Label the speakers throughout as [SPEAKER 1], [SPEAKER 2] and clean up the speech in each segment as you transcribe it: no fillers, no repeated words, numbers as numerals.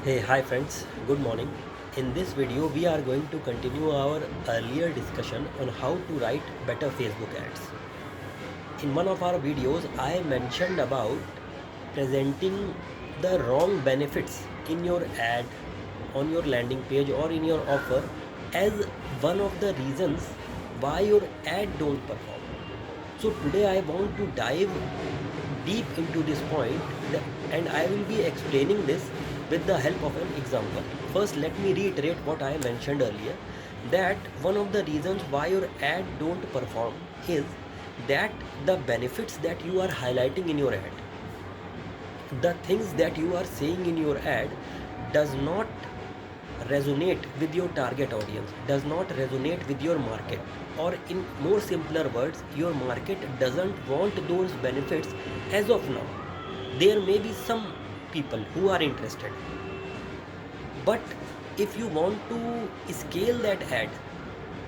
[SPEAKER 1] Hey, hi friends, good morning. In this video, we are going to continue our earlier discussion on how to write better Facebook ads. In one of our videos, I mentioned about presenting the wrong benefits in your ad, on your landing page, or in your offer as one of the reasons why your ad don't perform. So today I want to dive deep into this point and I will be explaining this with the help of an example. First, let me reiterate what I mentioned earlier, that one of the reasons why your ad don't perform is that the benefits that you are highlighting in your ad, the things that you are saying in your ad does not resonate with your target audience, does not resonate with your market, or in more simpler words, your market doesn't want those benefits as of now. There may be some people who are interested, but if you want to scale that ad,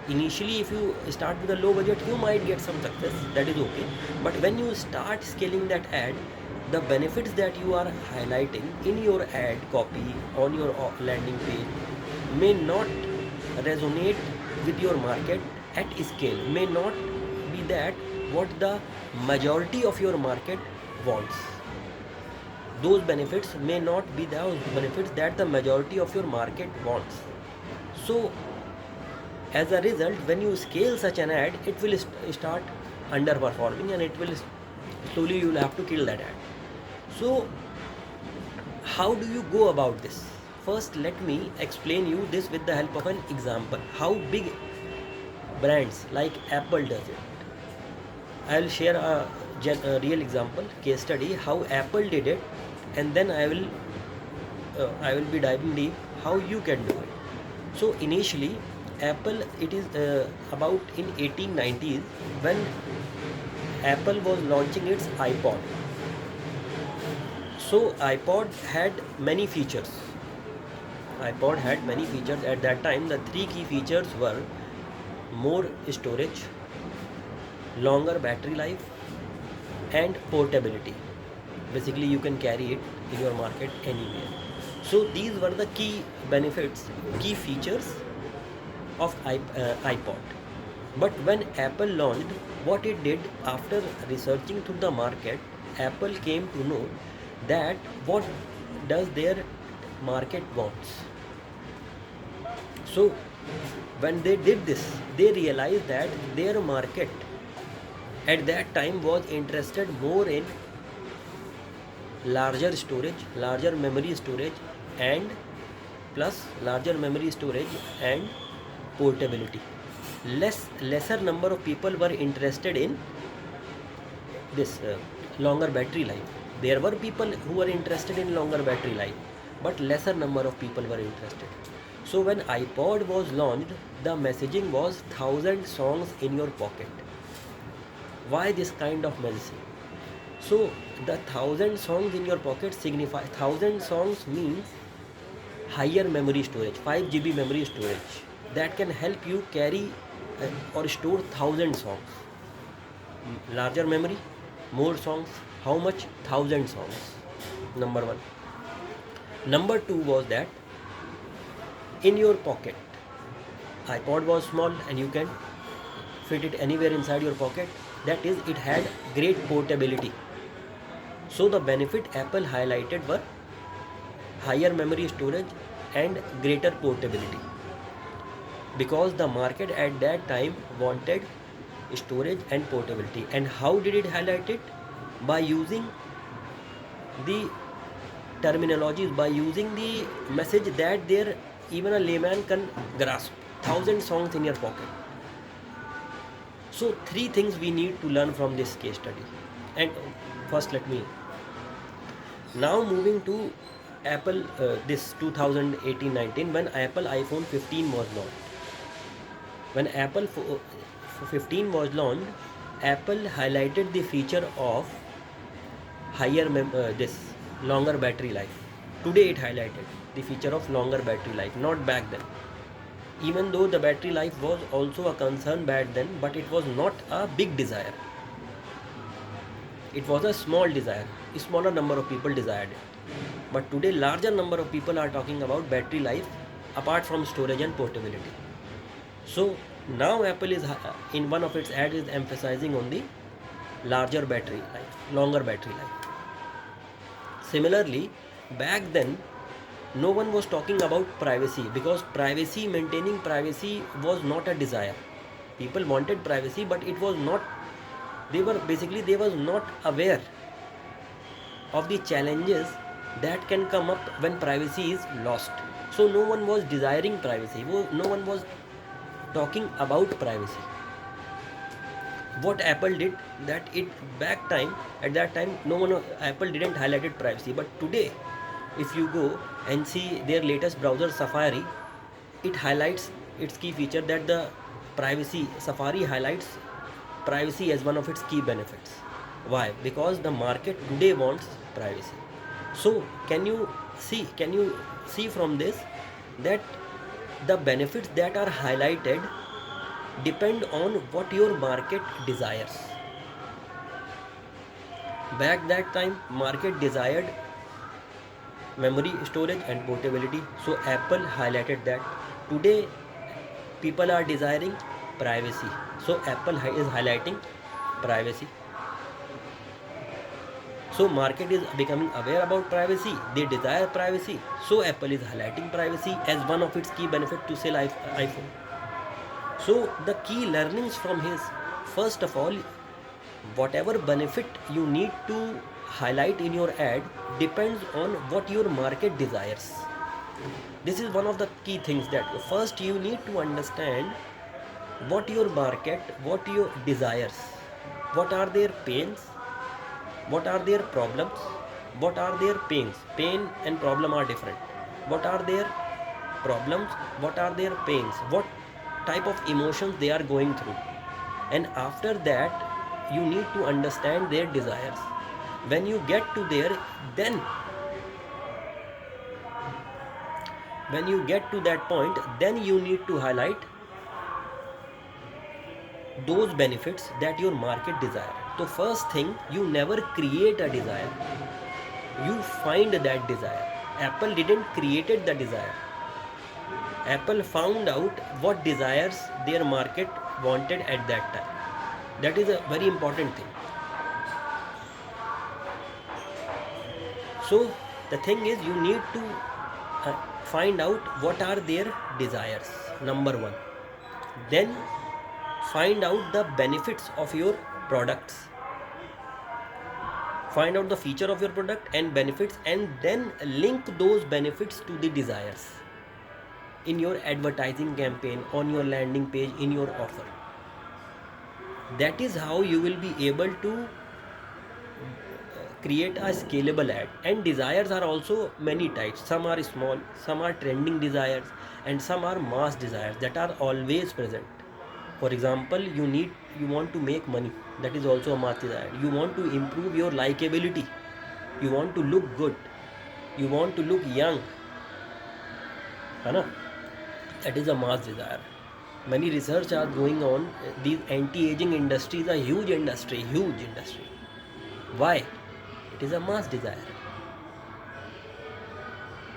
[SPEAKER 1] initially if you start with a low budget you might get some success, that is okay. But when you start scaling that ad, the benefits that you are highlighting in your ad copy on your landing page may not resonate with your market at scale, may not be that what the majority of your market wants. Those benefits may not be those benefits that the majority of your market wants. So as a result, when you scale such an ad, it will start underperforming, and it will slowly, you will have to kill that ad. So how do you go about this? First, let me explain you this with the help of an example, how big brands like Apple does it. I will share a real example case study how Apple did it, and then I will be diving deep how you can do it. So initially, Apple, it is about in 1890s when Apple was launching its iPod. So iPod had many features. iPod had many features at that time. The three key features were more storage, longer battery life, and portability. Basically, you can carry it in your market anywhere. So these were the key benefits, key features of iPod. But when Apple launched, what it did after researching through the market, Apple came to know that what does their market wants. So when they did this, they realized that their market at that time was interested more in larger storage, larger memory storage, and plus larger memory storage and portability. Lesser number of people were interested in this longer battery life. There were people who were interested in longer battery life, but lesser number of people were interested. So when iPod was launched, the messaging was 1,000 songs in your pocket. Why this kind of messaging? So the 1,000 songs in your pocket signify 1,000 songs means higher memory storage, 5 GB memory storage that can help you carry or store 1,000 songs. Larger memory, more songs. How much? 1,000 songs. Number one. Number two was that in your pocket, iPod was small and you can fit it anywhere inside your pocket. That is, it had great portability. So the benefit Apple highlighted were higher memory storage and greater portability, because the market at that time wanted storage and portability. And how did it highlight it? By using the terminologies, by using the message that there even a layman can grasp. 1,000 songs in your pocket. So three things we need to learn from this case study. And first, let me now moving to Apple, this 2018-19 when Apple iPhone 15 was launched. When Apple 15 was launched, Apple highlighted the feature of higher this longer battery life. Today it highlighted the feature of longer battery life, not back then. Even though the battery life was also a concern back then, but it was not a big desire. It was a small desire. A smaller number of people desired it. but today larger number of people are talking about battery life apart from storage and portability. So now Apple is in one of its ads is emphasizing on the larger battery life, longer battery life. Similarly, back then no one was talking about privacy, because maintaining privacy was not a desire. People wanted privacy, but it was not, they was not aware of the challenges that can come up when privacy is lost. So no one was desiring privacy, no one was talking about privacy. What Apple did, that it back time, at that time no one, Apple didn't highlighted privacy, but today if you go and see their latest browser Safari, it highlights its key feature that the privacy, Safari highlights privacy as one of its key benefits. Why? Because the market today wants privacy. So can you see from this that the benefits that are highlighted depend on what your market desires. Back that time market desired memory, storage and portability, so Apple highlighted that. Today people are desiring privacy, so Apple is highlighting privacy. So market is becoming aware about privacy, they desire privacy, so Apple is highlighting privacy as one of its key benefits to sell iPhone. So the key learnings from his, first of all, whatever benefit you need to highlight in your ad depends on what your market desires. This is one of the key things, that first you need to understand what your market, what your desires, what are their pains, what are their problems, what are their pains. Pain and problem are different. What are their problems, what are their pains, what type of emotions they are going through, and after that you need to understand their desires. When you get to there, then when you get to that point, then you need to highlight those benefits that your market desire. So first thing, you never create a desire, you find that desire. Apple didn't created the desire, Apple found out what desires their market wanted at that time. That is a very important thing. So the thing is, you need to find out what are their desires, number one. Then find out the benefits of your products, find out the feature of your product and benefits, and then link those benefits to the desires in your advertising campaign, on your landing page, in your offer. That is how you will be able to create a scalable ad. And desires are also many types. Some are small, some are trending desires, and some are mass desires that are always present. For example, you want to make money, that is also a mass desire. You want to improve your likability, you want to look good, you want to look young, that is a mass desire. Many research are going on. These anti-aging industry is a huge industry. Why? It is a mass desire.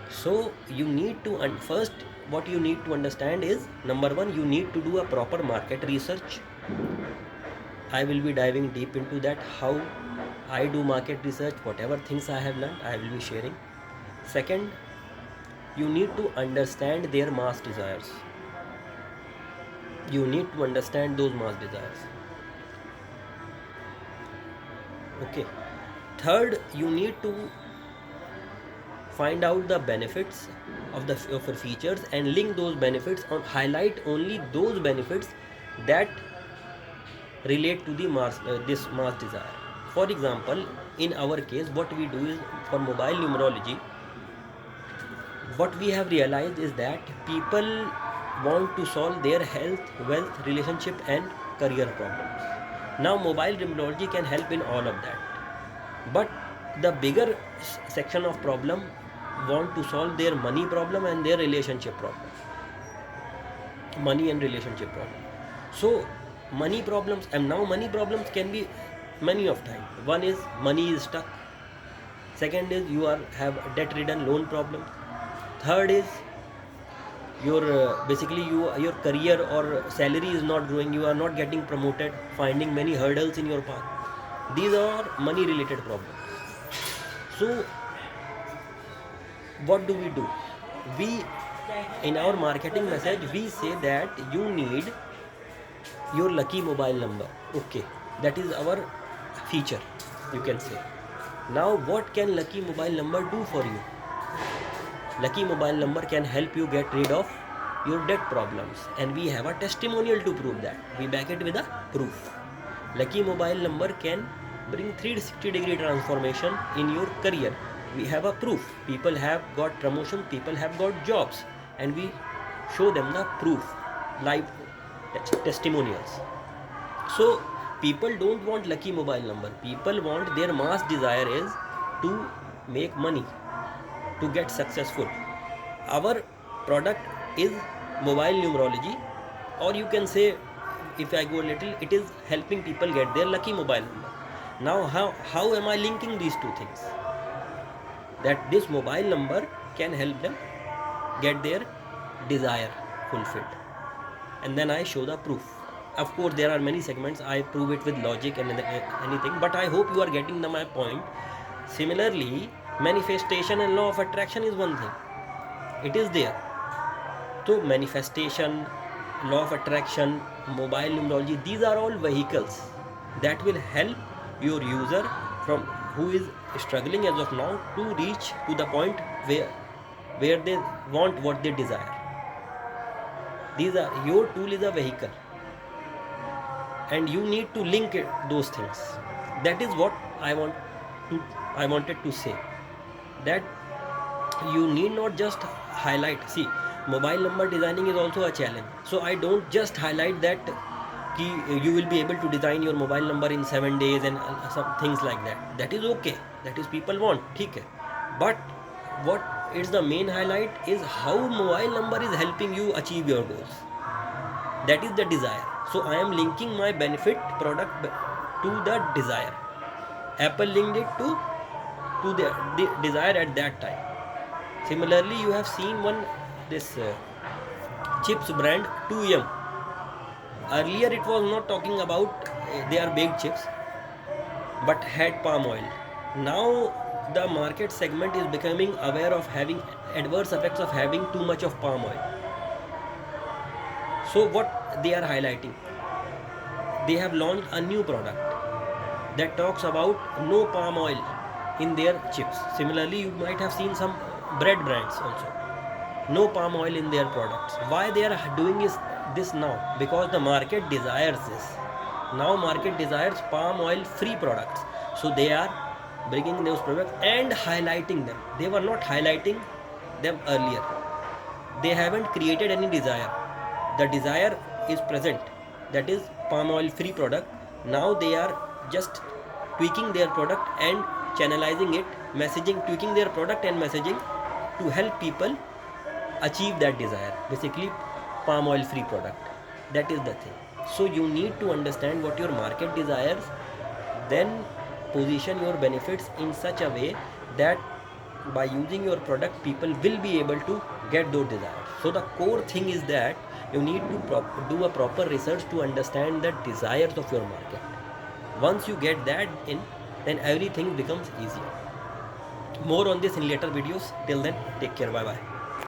[SPEAKER 1] So you need to, first what you need to understand is, number one, you need to do a proper market research. I will be diving deep into that, how I do market research, whatever things I have learned I will be sharing. Second, you need to understand their mass desires. You need to understand those mass desires. Okay. Third, you need to find out the benefits of the features and link those benefits, on highlight only those benefits that relate to the this mass desire. For example, in our case, what we do is, for mobile numerology, what we have realized is that people want to solve their health, wealth, relationship and career problems. Now mobile numerology can help in all of that, but the bigger section of problem want to solve their money problem and their relationship problem. So money problems, and now money problems can be many of time. One is money is stuck. Second is you have a debt ridden loan problem. Third is your basically your career or salary is not growing, you are not getting promoted, finding many hurdles in your path. These are money related problems. So what do? We, in our marketing message, we say that you need your lucky mobile number. Okay, that is our feature, you can say. Now what can lucky mobile number do for you? Lucky mobile number can help you get rid of your debt problems, and we have a testimonial to prove that. We back it with a proof. Lucky mobile number can bring 360-degree transformation in your career. We have a proof. People have got promotion, people have got jobs, and we show them the proof, live testimonials. So people don't want lucky mobile number. People want, their mass desire is to make money, to get successful. Our product is mobile numerology, or you can say, if I go a little, it is helping people get their lucky mobile number. Now how am I linking these two things? That this mobile number can help them get their desire fulfilled, and then I show the proof. Of course there are many segments, I prove it with logic and anything, but I hope you are getting my point. Similarly, manifestation and law of attraction is one thing, it is there. So manifestation, law of attraction, mobile numerology, these are all vehicles that will help your user from who is struggling as of now to reach to the point where they want what they desire. These are, your tool is a vehicle, and you need to link those things. That is what I wanted to say, that you need not just highlight. See, mobile number designing is also a challenge, so I don't just highlight that you will be able to design your mobile number in 7 days and some things like that. That is okay, that is people want, okay. But what is the main highlight is how mobile number is helping you achieve your goals. That is the desire. So I am linking my benefit product to the desire. Apple linked it to the desire at that time. Similarly, you have seen this chips brand 2M. Earlier it was not talking about they are baked chips, but had palm oil. Now the market segment is becoming aware of having adverse effects of having too much of palm oil. So what they are highlighting, they have launched a new product that talks about no palm oil in their chips. Similarly, you might have seen some bread brands also, no palm oil in their products. Why they are doing this now? Because the market desires this. Now market desires palm oil free products, so they are bringing those products and highlighting them. They were not highlighting them earlier. They haven't created any desire. The desire is present, that is palm oil free product. Now they are just tweaking their product and channelizing it, messaging, tweaking their product and messaging to help people achieve that desire. Basically palm oil free product. That is the thing. So you need to understand what your market desires, then position your benefits in such a way that by using your product people will be able to get those desires. So the core thing is that you need to do a proper research to understand the desires of your market. Once you get that in, then everything becomes easier. More on this in later videos. Till then, take care. Bye bye.